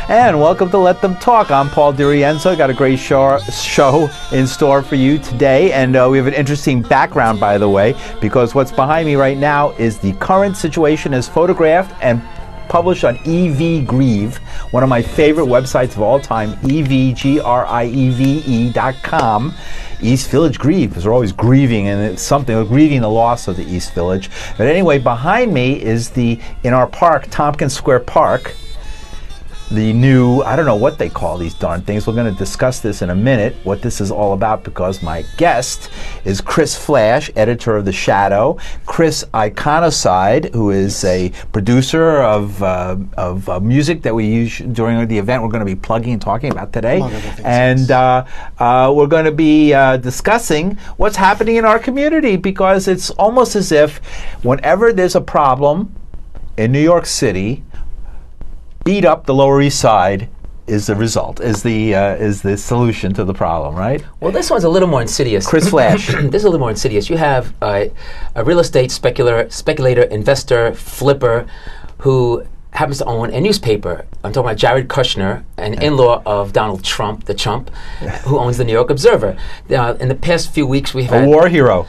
And welcome to Let Them Talk. I'm Paul DeRienzo. Got a great show in store for you today. And we have an interesting background, by the way, because what's behind me right now is the current situation as photographed and published on EV-Grieve, one of my favorite websites of all time, EVGRIEVE.com. East Village Grieve, because we're always grieving, and it's something, we're grieving the loss of the East Village. But anyway, behind me is in our park, Tompkins Square Park, the new, I don't know what they call these darn things. We're going to discuss this in a minute, what this is all about, because my guest is Chris Flash, editor of The Shadow, Chris Iconicide, who is a producer of music that we use during the event we're going to be plugging and talking about today. And we're going to be discussing what's happening in our community, because it's almost as if whenever there's a problem in New York City, beat up the Lower East Side is the result, is the solution to the problem, right? Well, this one's a little more insidious. Chris Flash. This is a little more insidious. You have a real estate speculator, investor, flipper, who happens to own a newspaper. I'm talking about Jared Kushner, an in-law of Donald Trump, the chump, who owns the New York Observer. In the past few weeks, we've had a war hero.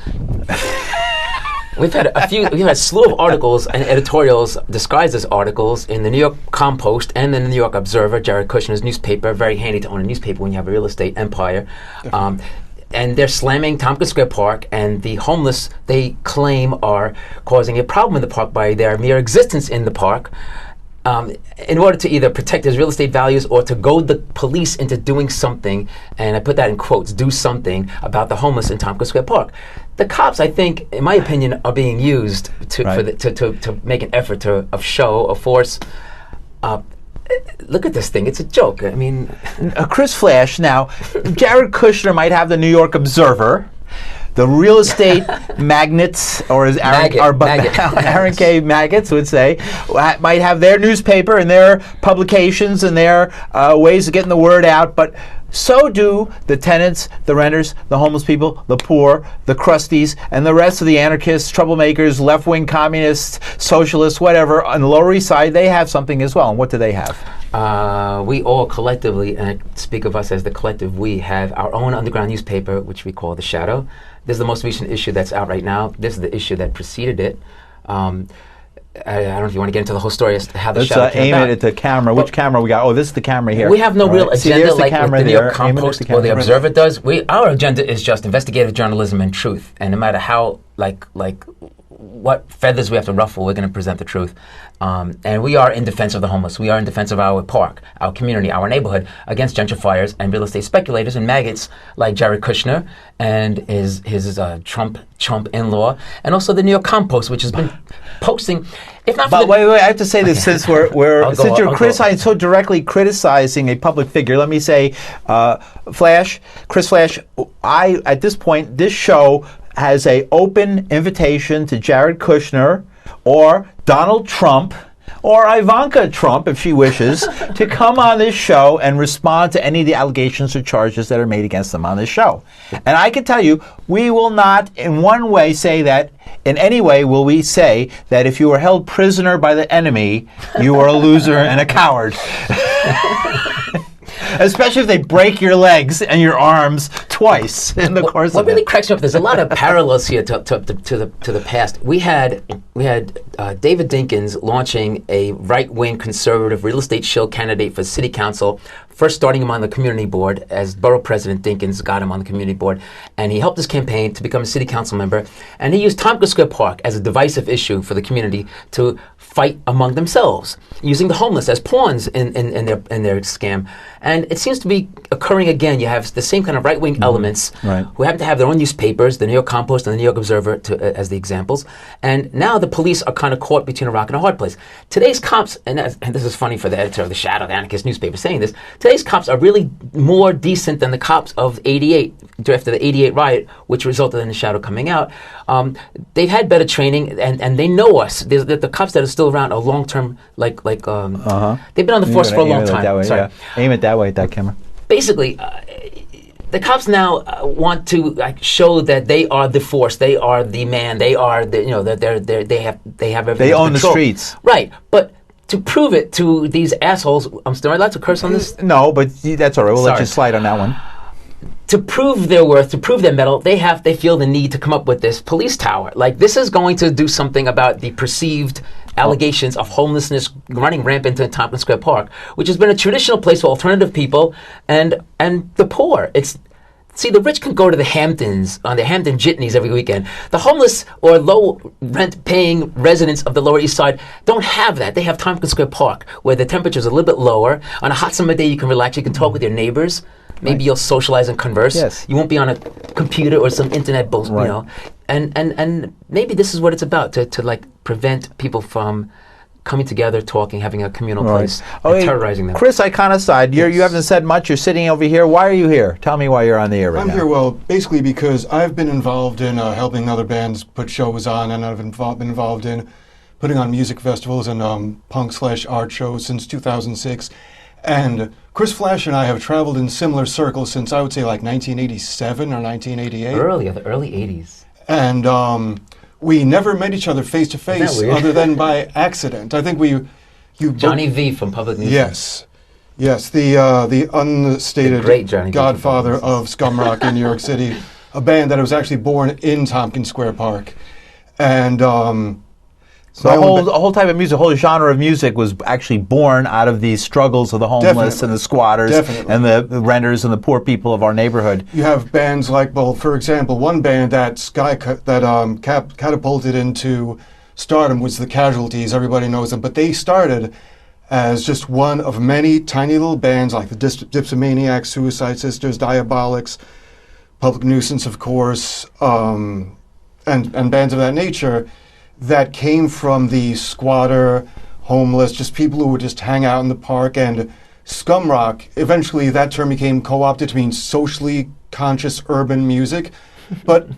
We've had a slew of articles and editorials disguised as articles in the New York Compost and in the New York Observer, Jared Kushner's newspaper. Very handy to own a newspaper when you have a real estate empire. And they're slamming Tompkins Square Park, and the homeless, they claim, are causing a problem in the park by their mere existence in the park. In order to either protect his real estate values or to goad the police into doing something, and I put that in quotes, do something about the homeless in Tompkins Square Park. The cops, I think, in my opinion, are being used to make an effort of force. Look at this thing. It's a joke. I mean... Chris Flash, now, Jared Kushner might have the New York Observer. The real estate magnates, or as Aaron K. Maggots would say, might have their newspaper and their publications and their ways of getting the word out, but so do the tenants, the renters, the homeless people, the poor, the crusties, and the rest of the anarchists, troublemakers, left-wing communists, socialists, whatever. On the Lower East Side, they have something as well. And what do they have? We all collectively, and I speak of us as the collective, we have our own underground newspaper, which we call The Shadow. This is the most recent issue that's out right now. This is the issue that preceded it. I don't know if you want to get into the whole story as to how the Shadow came about. Aim it at the camera. Which camera we got? Oh, this is the camera here. We have no real agenda like the New York Compost or the Observer does. Our agenda is just investigative journalism and truth. And no matter how, what feathers we have to ruffle, we're going to present the truth. And we are in defense of the homeless. We are in defense of our park, our community, our neighborhood, against gentrifiers and real estate speculators and maggots like Jared Kushner and his Trump in-law, and also the New York Compost, which has been posting. If not, but wait, I have to say this, since you're so directly criticizing a public figure. Let me say, Chris Flash. At this point, this show has an open invitation to Jared Kushner or Donald Trump or Ivanka Trump, if she wishes, to come on this show and respond to any of the allegations or charges that are made against them on this show. And I can tell you, we will not in one way say that, in any way will we say that if you were held prisoner by the enemy, you are a loser and a coward. Especially if they break your legs and your arms twice in the course of it. What really cracks me up, there's a lot of parallels here to the past. We had David Dinkins launching a right-wing conservative real estate shill candidate for city council, first starting him on the community board as borough president. Dinkins got him on the community board, and he helped his campaign to become a city council member, and he used Tompkins Square Park as a divisive issue for the community to fight among themselves, using the homeless as pawns in their scam. And it seems to be occurring again. You have the same kind of right-wing elements who happen to have their own newspapers, the New York Compost and the New York Observer as the examples. And now the police are kind of caught between a rock and a hard place. Today's cops, and this is funny for the editor of The Shadow, the anarchist newspaper, saying this, today's cops are really more decent than the cops of '88, after the '88 riot, which resulted in The Shadow coming out. They've had better training, and they know us. The cops that are still around are long-term, they've been on the force for a long time. Sorry. Aim it that way at that camera. Basically, the cops now want to show that they are the force, they are the man, they are the, they have everything. They own the streets, right? But to prove it to these assholes. I'm still allowed to curse on this? No, but that's all right. We'll let Sorry. you slide on that one. To prove their worth, to prove their mettle, they feel the need to come up with this police tower. Like, this is going to do something about the perceived allegations of homelessness running rampant in Tompkins Square Park, which has been a traditional place for alternative people and the poor. See, the rich can go to the Hamptons on the Hampton jitneys every weekend. The homeless or low rent-paying residents of the Lower East Side don't have that. They have Tompkins Square Park, where the temperature's a little bit lower. On a hot summer day, you can relax. You can talk with your neighbors. Maybe you'll socialize and converse. Yes. You won't be on a computer or some internet bullshit, Right. you know. And maybe this is what it's about, to like prevent people from coming together, talking, having a communal place, and terrorizing them. Chris Iconicide, you haven't said much. You're sitting over here. Why are you here? Tell me why you're on the air right now. I'm here, well, basically because I've been involved in helping other bands put shows on, and I've been involved in putting on music festivals and punk/art shows since 2006. And Chris Flash and I have traveled in similar circles since, I would say, like 1987 or 1988. The early 80s. And we never met each other face to face other than by accident. I think Johnny V from Public Nuisance. Yes, the unstated great Johnny godfather of scum rock in New York City, a band that was actually born in Tompkins Square Park. And so a whole type of music, a whole genre of music was actually born out of these struggles of the homeless and the squatters and the renters and the poor people of our neighborhood. You have bands like, well, for example, one band that catapulted into stardom was the Casualties. Everybody knows them, but they started as just one of many tiny little bands like the Dipsomaniacs, Suicide Sisters, Diabolics, Public Nuisance, of course, and bands of that nature that came from the squatter, homeless, just people who would just hang out in the park. And scum rock, eventually that term became co-opted to mean socially conscious urban music. But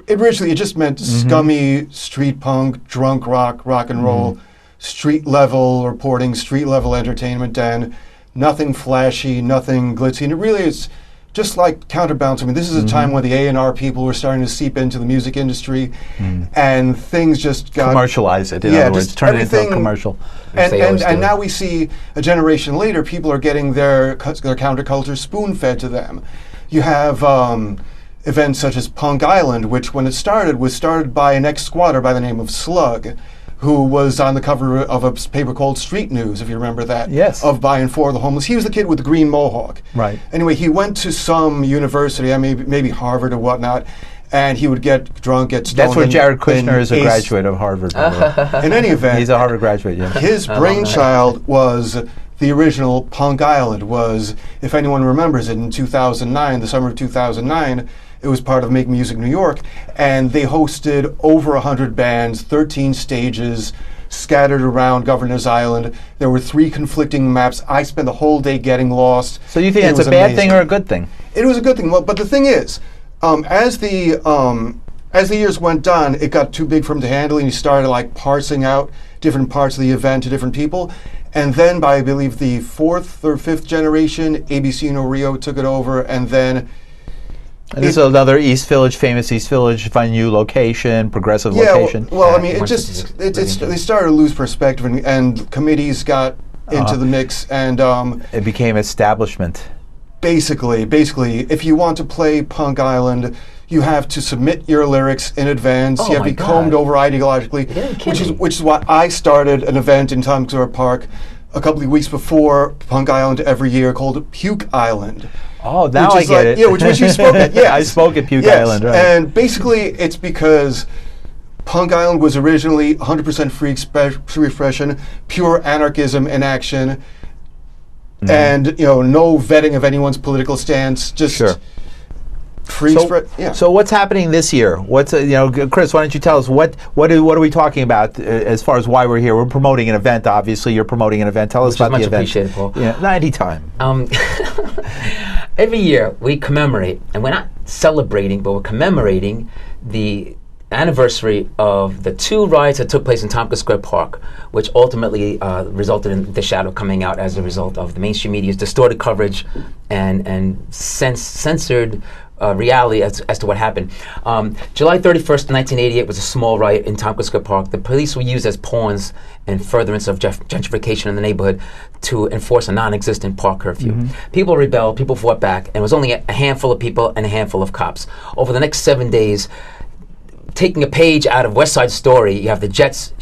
originally it just meant scummy street punk, drunk rock and roll, street level reporting, street level entertainment, and nothing flashy, nothing glitzy. And it really is just like Counterbalance. I mean, this is a time when the A&R people were starting to seep into the music industry, and things just got commercialize it. In other words, turn it into a commercial. And now we see a generation later, people are getting their counterculture spoon-fed to them. You have events such as Punk Island, which when it started was started by an ex-squatter by the name of Slug, who was on the cover of a paper called Street News, if you remember that, of by and for the homeless. He was the kid with the green mohawk. Right. Anyway, he went to some university, maybe Harvard or whatnot, and he would get drunk, get stoned. That's where Jared Kushner is a graduate of Harvard. In any event, he's a Harvard graduate, yeah. His brainchild was the original Punk Island, was, if anyone remembers it, in 2009, the summer of 2009, it was part of Make Music New York, and they hosted over 100 bands, 13 stages, scattered around Governor's Island. There were 3 conflicting maps. I spent the whole day getting lost. So you think it's a bad thing or a good thing? It was a good thing. Well, but the thing is, as the years went on, it got too big for him to handle, and he started like parsing out different parts of the event to different people. And then by, I believe, the 4th or 5th generation, ABC No Rio took it over, and then and this is another famous East Village, venue location, progressive location. Well, I mean, they started to lose perspective, and committees got into the mix, and it became establishment. Basically, if you want to play Punk Island, you have to submit your lyrics in advance. You have to be combed over ideologically, which is why I started an event in Tompkins Square Park a couple of weeks before Punk Island every year called Puke Island. Oh, now I get it. Yeah, which you spoke at. Yeah, I spoke at Puke Island, right. And basically, it's because Punk Island was originally 100% free expression, pure anarchism in action, and no vetting of anyone's political stance, just free expression. Yeah. So what's happening this year? What's Chris? Why don't you tell us what are we talking about as far as why we're here? We're promoting an event. Obviously, you're promoting an event. Tell us about the event. Much appreciated, Paul. Yeah, anytime. Every year we commemorate, and we're not celebrating, but we're commemorating the anniversary of the 2 riots that took place in Tompkins Square Park, which ultimately resulted in The Shadow coming out as a result of the mainstream media's distorted coverage and censored reality as to what happened. July 31st, 1988 was a small riot in Tompkins Square Park. The police were used as pawns in furtherance of gentrification in the neighborhood to enforce a non-existent park curfew. People rebelled, people fought back, and it was only a handful of people and a handful of cops. Over the next 7 days, taking a page out of West Side Story, you have the Jets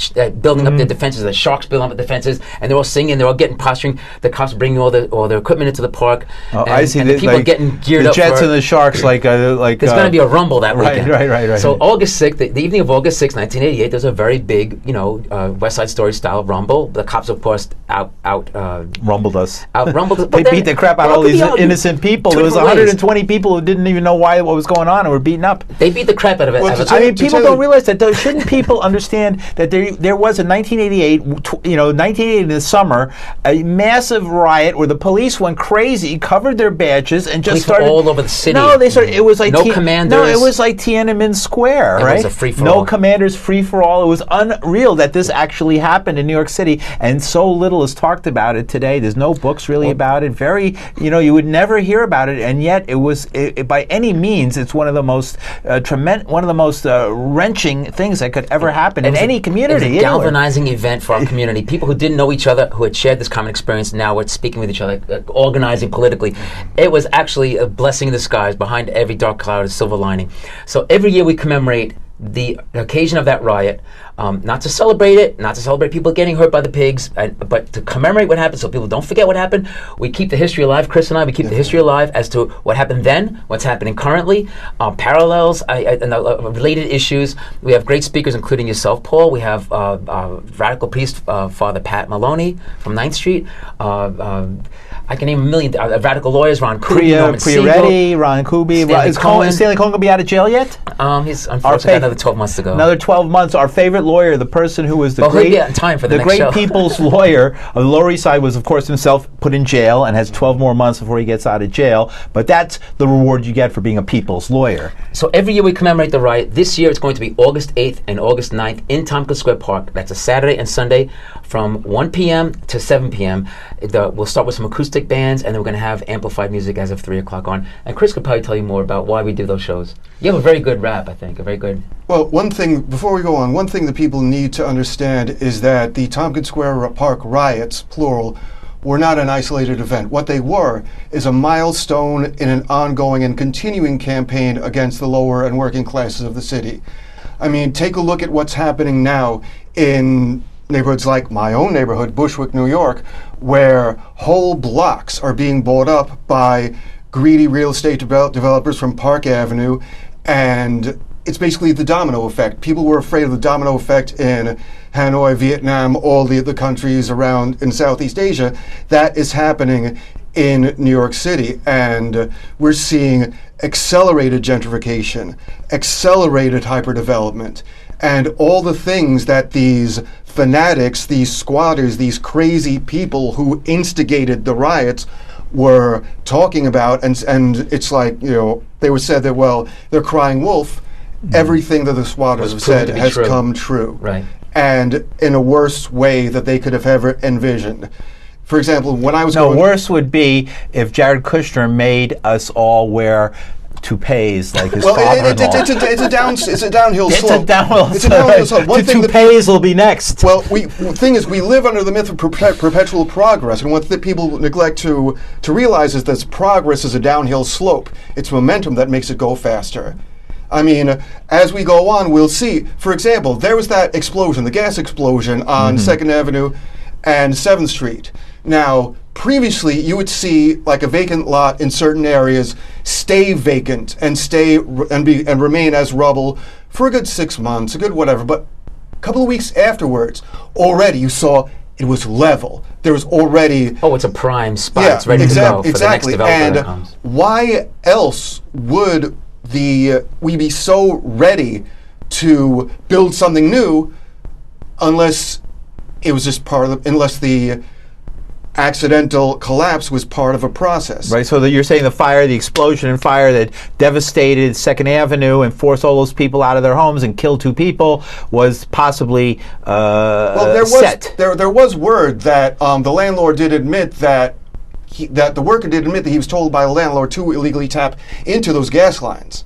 building up their defenses, the Sharks building up the defenses, and they're all singing, they're all getting posturing. The cops bringing all their equipment into the park. And, I see. And the people like, getting geared the up. The Jets for, and the Sharks, like there's going to be a rumble that weekend. Right. So August 6th, the evening of August 6th, 1988, there's a very big, West Side Story style rumble. The cops, of course, rumbled us. Rumbled. They beat the crap out of all these innocent people. There was 120 people who didn't even know what was going on and were beaten up. They beat the crap out of it. I mean, people don't realize that. Shouldn't people understand that there was in 1988, 1988 in the summer, a massive riot where the police went crazy, covered their badges, and just started all over the city. No, they started. It was like commanders. No, it was like Tiananmen Square, right? It was a free for all. No commanders, free for all. It was unreal that this actually happened in New York City, and so little is talked about it today. There's no books really about it. You would never hear about it, and yet it was by any means it's one of the most wrenching things that could ever happen in any community. It was a galvanizing event for our community. People who didn't know each other, who had shared this common experience, now were speaking with each other, organizing politically. It was actually a blessing in disguise. Behind every dark cloud is a silver lining. So every year we commemorate the occasion of that riot, not to celebrate it, not to celebrate people getting hurt by the pigs, but to commemorate what happened so people don't forget what happened. We keep the history alive, Chris and I, we keep the history alive as to what happened then, what's happening currently, parallels, and related issues. We have great speakers, including yourself, Paul. We have radical priest, Father Pat Maloney from 9th Street. I can name a million radical lawyers, Ron Kuby, Prioretti, Ron Kuby. Is Stanley Cohen going to be out of jail yet? He's unfortunately got another 12 months to go. Another 12 months. Our favorite lawyer, the person who was the great people's lawyer of the Lower East Side, was of course himself put in jail and has 12 more months before he gets out of jail. But that's the reward you get for being a people's lawyer. So every year we commemorate the riot. This year it's going to be August 8th and August 9th in Tompkins Square Park. That's a Saturday and Sunday from 1 p.m. to 7 p.m. We'll start with some acoustic bands, and then we're going to have amplified music as of 3 o'clock on. And Chris could probably tell you more about why we do those shows. You have a very good rap, I think, a very good... Well, one thing, before we go on, one thing that people need to understand is that the Tompkins Square Park riots, plural, were not an isolated event. What they were is a milestone in an ongoing and continuing campaign against the lower and working classes of the city. I mean, take a look at what's happening now in neighborhoods like my own neighborhood, Bushwick, New York, where whole blocks are being bought up by greedy real estate developers from Park Avenue, and it's basically the domino effect. People were afraid of the domino effect in Hanoi, Vietnam, all the countries around in Southeast Asia. That is happening in New York City, and we're seeing accelerated gentrification, accelerated hyperdevelopment, and all the things that these fanatics, these squatters, these crazy people who instigated the riots were talking about, and it's like, they were said that, well, they're crying wolf. Everything that the squatters have said has come true. Right. And in a worse way that they could have ever envisioned. For example, when I was worse would be if Jared Kushner made us all wear toupees like his father-in-law. It's a downhill slope. It's a downhill slope. Toupees will be next. Well, the thing is, we live under the myth of perpetual progress, and what people neglect to realize is that progress is a downhill slope. It's momentum that makes it go faster. I mean, as we go on, we'll see. For example, there was that explosion, the gas explosion on 2nd Avenue and 7th Street. Now, previously, you would see like a vacant lot in certain areas stay vacant and remain as rubble for a good 6 months, a good whatever. But a couple of weeks afterwards, already you saw it was level. There was already... Oh, it's a prime spot. Yeah, it's ready to go for the next developer that comes. Why else would we be so ready to build something new unless it was just unless the accidental collapse was part of a process. Right, so you're saying the explosion and fire that devastated 2nd Avenue and forced all those people out of their homes and killed 2 people was possibly set. There was word that the landlord did admit that that the worker did admit that he was told by the landlord to illegally tap into those gas lines.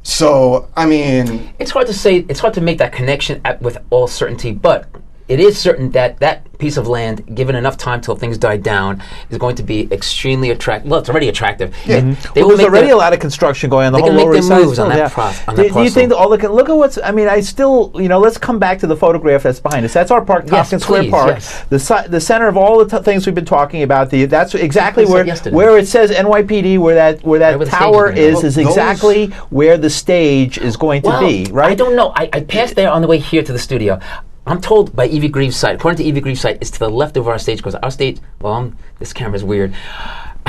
So, I mean... It's hard to say, it's hard to make that connection with all certainty, but it is certain that that piece of land, given enough time till things die down, is going to be extremely attractive. Well, it's already attractive. Yeah. There's already a lot of construction going on the whole Lower East Side. Moves on that Do you think that, look at what's, I mean, I still, let's come back to the photograph that's behind us. That's our park, Tompkins Square Park. Yes. The center of all the things we've been talking about. That's exactly where it says NYPD, where that tower is exactly where the stage is going to be, right? I don't know. I passed there on the way here to the studio. I'm told by Evie Greaves' site, according to Evie Greaves' site, it's to the left of our stage, because our stage, this camera's weird.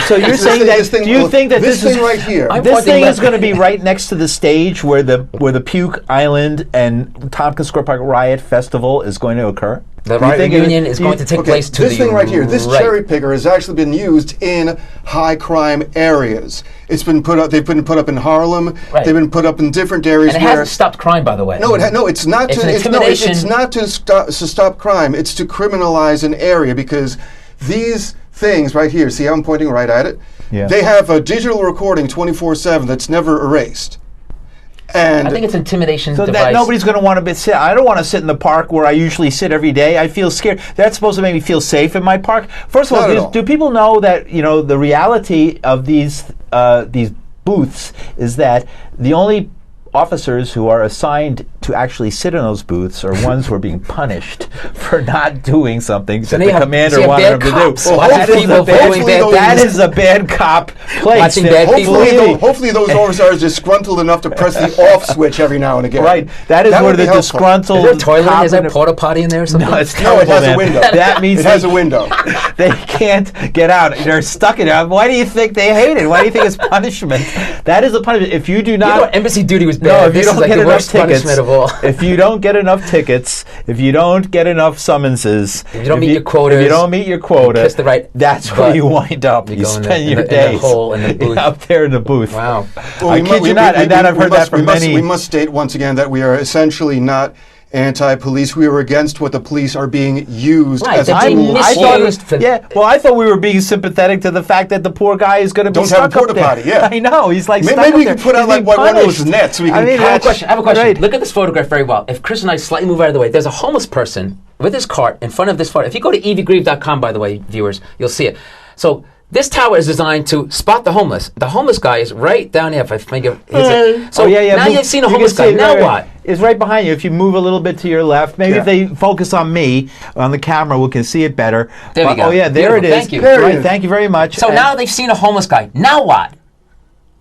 So you're saying that, do you think that this thing right here, this thing is going to be right next to the stage where the Puke Island and Tompkins Square Park Riot Festival is going to occur? The riot reunion is going to take place to this thing right here, this cherry picker has actually been used in high crime areas. It's been put up. They've been put up in Harlem. Right. They've been put up in different areas. And it hasn't stopped crime, by the way. No, it's not. It's not to stop crime. It's to criminalize an area, because these things right here. See how I'm pointing right at it? Yeah. They have a digital recording 24/7 that's never erased. And I think it's intimidation so device. That nobody's going to want to sit. I don't want to sit in the park where I usually sit every day. I feel scared. That's supposed to make me feel safe in my park. First of all, do people know that the reality of these booths is that the only officers who are assigned to actually sit in those booths are ones who are being punished for not doing something that the commander wanted them to do. That is a bad cop place. Hopefully those officers are disgruntled enough to press the off switch every now and again. Right. That is where the disgruntled. Is there a toilet? Is there a porta potty in there or something? No, it's terrible. No, it has a window. That means it has a window. They can't get out. They're stuck in it. Why do you think they hate it? Why do you think it's punishment? That is a punishment. If you do not, embassy duty was bad. No, if you don't get enough tickets, if you don't get enough tickets, if you don't get enough summonses, if you don't meet your quotas, if you don't meet your quota, kiss the right that's where you wind up. You spend your days in the booth. up there in the booth. Wow. Well, I kid you not. I've heard that from many. We must state once again that we are essentially not anti-police. We were against what the police are being used as a tool. I thought we were being sympathetic to the fact that the poor guy is going to be stuck have a porta potty. Yeah, I know. He's like maybe we can put out like one of those nets so we can catch. I have a question. Right. Look at this photograph very well. If Chris and I slightly move out of the way, there's a homeless person with his cart in front of this photo. If you go to eviegreave.com, by the way, viewers, you'll see it. So this tower is designed to spot the homeless. The homeless guy is right down here. If I think of now you've seen a homeless guy. Now what? It's right behind you. If you move a little bit to your left, maybe if they focus on me on the camera, we can see it better. There we go. Oh yeah, there it is. Thank you. Right, thank you very much. So now they've seen a homeless guy. Now what?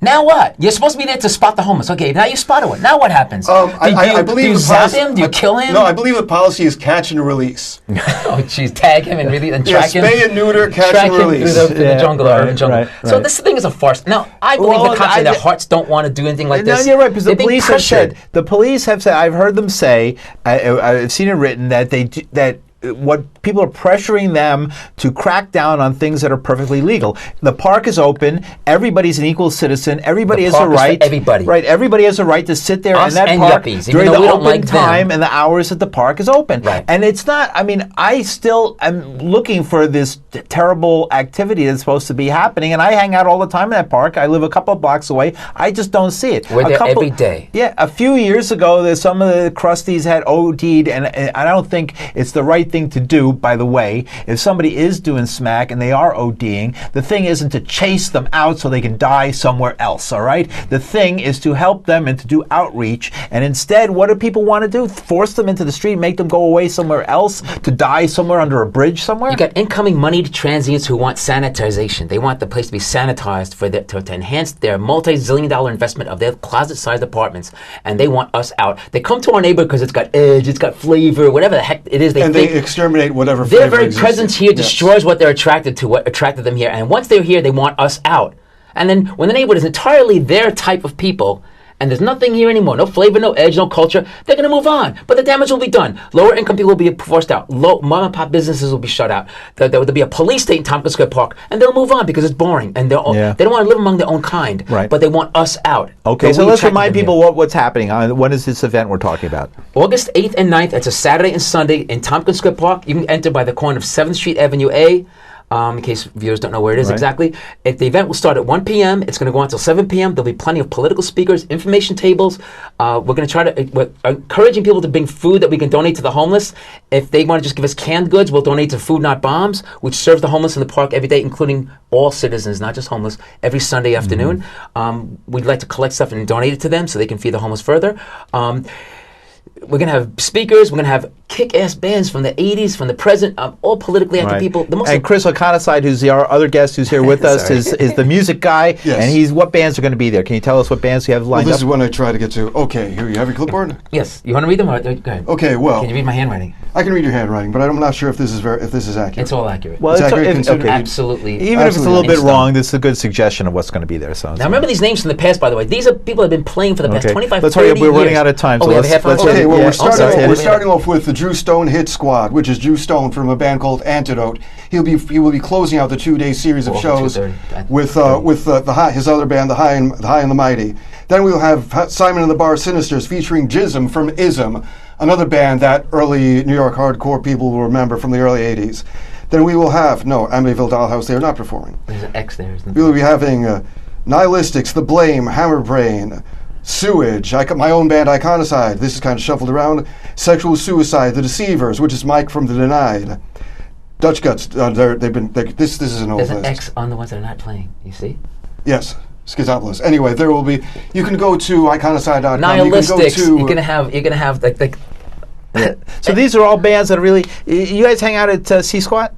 Now what? You're supposed to be there to spot the homeless. Okay, now you spotted one. Now what happens? I believe do you zap him? Do you kill him? No, I believe the policy is catch and release. Oh, jeez, tag him and release and track him. Spay and neuter, catch and release. Through the jungle, urban jungle. Right. So this thing is a farce. Now, I believe the cops in their hearts don't want to do anything like this. No, you're right, because the police have said, I've heard them say, I've seen it written, that what people are pressuring them to crack down on things that are perfectly legal. The park is open. Everybody's an equal citizen. Everybody has a right. Everybody. Right. Everybody has a right to sit there in that park during the open time and the hours that the park is open. Right. And it's not. I mean, I still am looking for this terrible activity that's supposed to be happening, and I hang out all the time in that park. I live a couple of blocks away. I just don't see it. We're there every day. Yeah. A few years ago, some of the crusties had OD'd, and I don't think it's the right thing to do, by the way. If somebody is doing smack and they are ODing, the thing isn't to chase them out so they can die somewhere else, all right? The thing is to help them and to do outreach, and instead, what do people want to do? Force them into the street, make them go away somewhere else, to die somewhere under a bridge somewhere? You got incoming moneyed transients who want sanitization. They want the place to be sanitized to enhance their multi-zillion-dollar investment of their closet-sized apartments, and they want us out. They come to our neighborhood because it's got edge, it's got flavor, whatever the heck it is. They exterminate whatever their very presence here destroys what they're attracted to, what attracted them here. And once they're here, they want us out. And then when the neighborhood is entirely their type of people, and there's nothing here anymore, no flavor, no edge, no culture, they're going to move on. But the damage will be done. Lower income people will be forced out. Mom and pop businesses will be shut out. There'll be a police state in Tompkins Square Park, and they'll move on because it's boring. And they don't want to live among their own kind. Right. But they want us out. Okay, so let's remind people what's happening. When is this event we're talking about? August 8th and 9th. It's a Saturday and Sunday in Tompkins Square Park. You can enter by the corner of 7th Street Avenue A. in case viewers don't know where it is Right. exactly. The event will start at 1 p.m. It's going to go until 7 p.m. There'll be plenty of political speakers, information tables. We're going to try to, we're encouraging people to bring food that we can donate to the homeless. If they want to just give us canned goods, we'll donate to Food Not Bombs, which serves the homeless in the park every day, including all citizens, not just homeless, every Sunday afternoon. We'd like to collect stuff and donate it to them so they can feed the homeless further. We're going to have speakers. We're going to have kick-ass bands from the 80s, from the present, all politically active people. And Chris Iconicide, who's our other guest who's here with us, is the music guy. Yes. And what bands are going to be there? Can you tell us what bands you have Well, lined this up? is when I try to get to. Okay, here you have your clipboard. Yes. You want to read them? Or, go ahead. Okay, well, Can you read my handwriting? I can read your handwriting, but I'm not sure if this is accurate. It's all accurate. Well, It's it's accurate considered- Absolutely. Even if it's a little bit Absolutely. wrong, this is a good suggestion of what's going to be there. So Now, remember these names from the past, by the way. These are people that have been playing for the past 25, Let's 30 hurry up. We're running years. out of time. Oh, So we have a half hour? Okay, well, Yeah, we're sorry. starting off with the Drew Stone Hit Squad, which is Drew Stone from a band called Antidote. He will be closing out the 2-day series of Well, shows 2:30. with his other band, the High and the Mighty. Then we'll have Simon and the Bar Sinisters featuring Jism from Ism, another band that early New York hardcore people will remember from the early 80s. Then we will have Amityville Dollhouse. They are not performing. There's an X there, isn't We there? will be having Nihilistics, The Blame, Hammerbrain, Sewage, my own band Iconicide. This is kind of shuffled around. Sexual Suicide, The Deceivers, which is Mike from The Denied. Dutch Guts. This is an old There's list. an X on the ones that are not playing. You see? Yes, Schizopolis. Anyway, there will be. You can go to iconicide.com. Nihilistics. You You're can gonna have like So these are all bands that are really. You guys hang out at C Squat?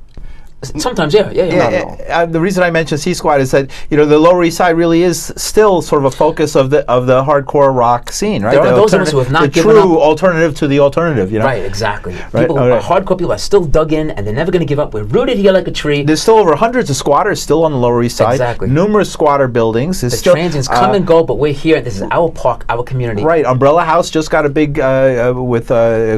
sometimes, yeah. The reason I mentioned C Squad is that the Lower East Side really is still sort of a focus of the hardcore rock scene, right? There are The those of us who have not the given true up. alternative to the alternative, Right, exactly. Right, People, all right. hardcore people are still dug in, and they're never going to give up. We're rooted here like a tree. There's still over hundreds of squatters still on the Lower East Side. Exactly. Numerous squatter buildings. There's The still, transients come and go, but we're here. This is our park, our community. Right, Umbrella House just got a big with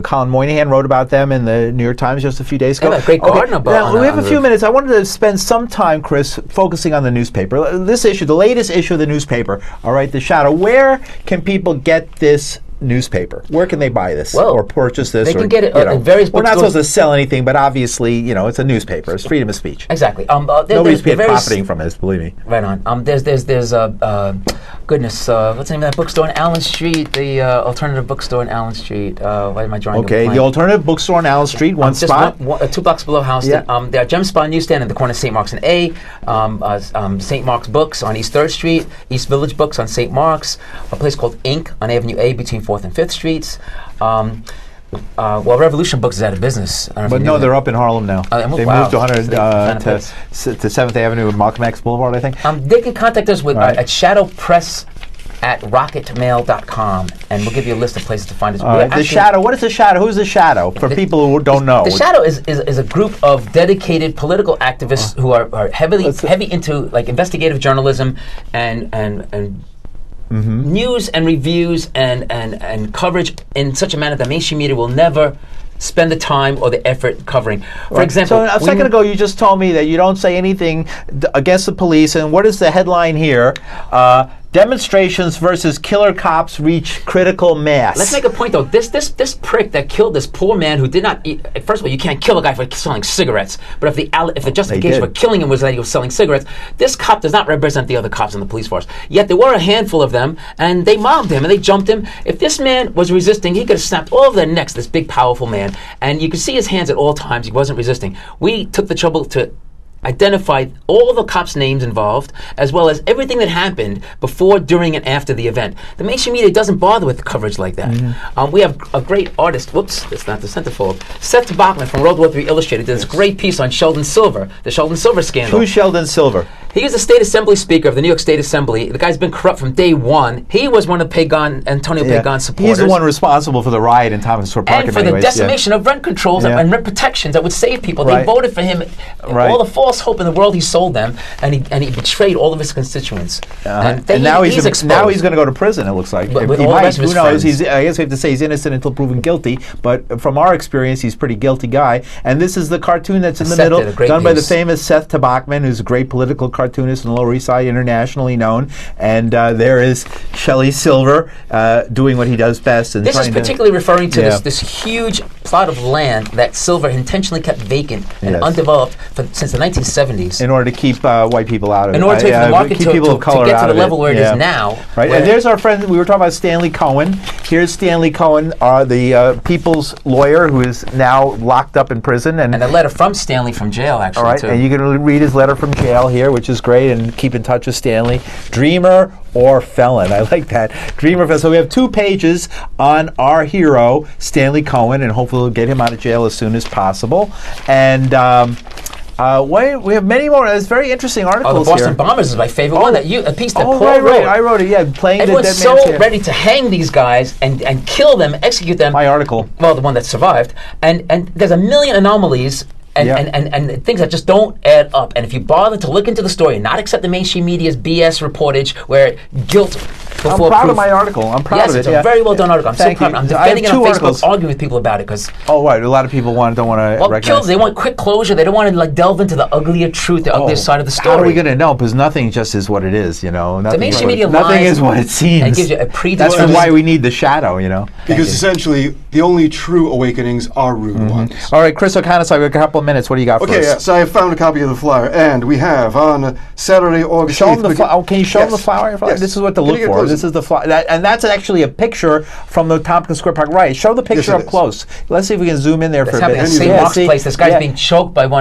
Colin Moynihan wrote about them in the New York Times just a few days ago. Yeah, a great garden above Now, on we have the a few roof. minutes. I wanted to spend some time, Chris, focusing on the newspaper. This issue, the latest issue of the newspaper. All right, The Shadow. Where can people get this newspaper? Where can they buy this Well, or purchase this? they can or, get it you in various We're not bookstores. supposed to sell anything, but obviously, it's a newspaper. It's freedom of speech. Exactly. Nobody's profiting from this, believe me. Right on. There's goodness. What's the name of that bookstore on Allen Street? The alternative bookstore on Allen Street. Why am I drawing? Okay, a blank? the alternative bookstore on Allen Street, one Just spot. 2 blocks below Houston. Yeah. There are Gem Spa newsstand in the corner of St. Mark's and A. St. Mark's Books on East 3rd Street. East Village Books on St. Mark's. A place called Ink on Avenue A between 4th and 5th Streets. Revolution Books is out of business. I don't know if But you no, knew they're that. up in Harlem now. They wow. moved to 100 So they found a to place. 7th Avenue and Malcolm X Boulevard, I think. They can contact us with Right. at shadowpress@rocketmail.com, and we'll give you a list of places to find us. All right, The Shadow. What is The Shadow? Who's The Shadow? For people who don't know. The Shadow is a group of dedicated political activists who are heavy into like investigative journalism and news and reviews and coverage in such a manner that mainstream media will never spend the time or the effort covering. For example, so a second ago you just told me that you don't say anything against the police, and what is the headline here? Demonstrations versus killer cops reach critical mass. let's make a point though. This prick that killed this poor man who did not eat. First of all, you can't kill a guy for selling cigarettes. But if the justification for killing him was that he was selling cigarettes, this cop does not represent the other cops in the police force. Yet there were a handful of them, and they mobbed him and they jumped him. If this man was resisting, he could have snapped all of their necks. This big, powerful man, and you could see his hands at all times. He wasn't resisting. We took the trouble to identify all the cops' names involved, as well as everything that happened before, during, and after the event. The mainstream media doesn't bother with coverage like that. We have a great artist, whoops, that's not the centerfold, Seth Bachman from World War III Illustrated did this great piece on Sheldon Silver, the Sheldon Silver scandal. Who's Sheldon Silver? He is the state assembly speaker of the New York State Assembly. The guy's been corrupt from day one. He was one of Antonio Pagan's supporters. He's the one responsible for the riot in Tompkins Square Park. And for the decimation of rent controls and rent protections that would save people. They voted for him. Right. All the false hope in the world he sold them, and he betrayed all of his constituents. And now he's exposed. now he's going to go to prison. It looks like. With He all the might. rest of his Who knows? friends. I guess we have to say he's innocent until proven guilty. But from our experience, he's a pretty guilty guy. And this is the cartoon that's in the Seth middle, did a great done by the piece. famous Seth Bachman, who's a great political cartoonist in the Lower East Side, internationally known. And there is Shelley Silver doing what he does best. And This is trying to- particularly referring to Yeah. this huge plot of land that Silver intentionally kept vacant and Yes. undeveloped since the 1970s. In order to keep white people out of it. In order to the market keep to people of color get out to the of it. level where it is now. Right, and there's our friend. We were talking about Stanley Cohen. Here's Stanley Cohen, the people's lawyer, who is now locked up in prison. And a letter from Stanley from jail, actually, all right, too. and you can read his letter from jail here, which is great, and keep in touch with Stanley. Dreamer or felon. I like that. Dreamer or felon. So we have 2 pages on our hero, Stanley Cohen, and hopefully we'll get him out of jail as soon as possible. And we have many more. It's very interesting articles the Boston here. Bombers is my favorite one. A piece that Paul right, wrote. I wrote it, yeah. Playing Everyone's the dead so man's hand. ready to hang these guys and kill them, execute them. My article. Well, the one that survived. And there's a million anomalies and things that just don't add up. And if you bother to look into the story and not accept the mainstream media's BS reportage where guilt before I'm proud proof. of my article. I'm proud yes, of it. it's a very well done article. I'm Thank so proud. you. I'm I have defending it on 2 Facebook, articles. arguing with people about it because Oh, right. A lot of people don't want to recognize. they want quick closure. They don't want to delve into the uglier truth, the uglier side of the story. How are we going to know? Because nothing just is what it is, Nothing, mainstream media nothing lies is what it seems. and gives you a That's predetermined. why we need the shadow, Because essentially, the only true awakenings are rude ones. All right, Chris Iconicide, we have a couple of minutes. What do you got for Okay, us? so I found a copy of the flyer, and we have on Saturday, August Show 8th. them the flyer. Can you show them the flyer? Yes. This is what to Can look you get for. closer? This is the flyer. And that's actually a picture from the Tompkins Square Park riot. Show the picture it up is. close. Let's see if we can zoom in there That's for a happening bit. at St. Yeah, Mark's Place. This guy's being choked by by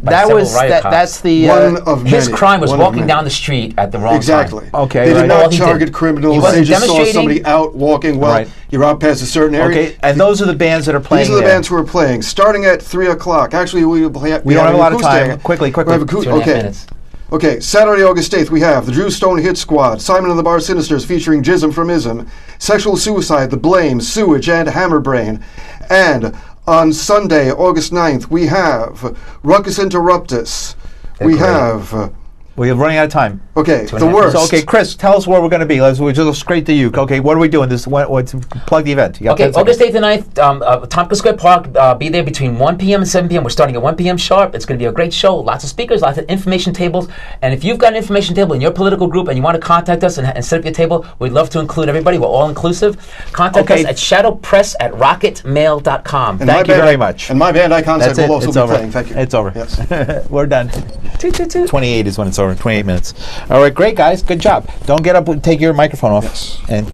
That several was riot cops. that's the One of His many. crime was One of walking many. down the street at the wrong Exactly. time. Okay, They right. did All not he target did. criminals. He They wasn't just saw demonstrating. somebody out walking. Well, Right. you're out past a certain area. Okay, and those are the bands that are playing. These are the there. bands who are playing. Starting at 3 o'clock. Actually, we We don't have a lot of time. Quickly. We have 2.5 okay. minutes. Okay, Saturday, August 8th, we have the Drew Stone Hit Squad, Simon and the Bar Sinisters featuring Jism from Ism, Sexual Suicide, The Blame, Sewage, and Hammerbrain. And on Sunday, August 9th, we have Ruckus Interruptus. We great. have... We're running out of time. Okay, and a the half worst. So, okay, Chris, tell us where we're going to be. We'll just go straight to you. Okay, what are we doing? What's plug the event? You got Okay, 10 August seconds. 8th and 9th, Tompkins Square Park. Be there between 1 p.m. and 7 p.m. We're starting at 1 p.m. sharp. It's going to be a great show. Lots of speakers, lots of information tables. And if you've got an information table in your political group and you want to contact us and set up your table, we'd love to include everybody. We're all inclusive. Contact us at shadowpress@rocketmail.com. And Thank my you band- very much. And my band Iconicide That's it. will also It's be over. playing. Thank you. It's over. Yes. We're done. Toot, toot, toot. 28 is when it's over. 28 minutes. All right, great guys. Good job. Don't get up and take your microphone off. Yes. And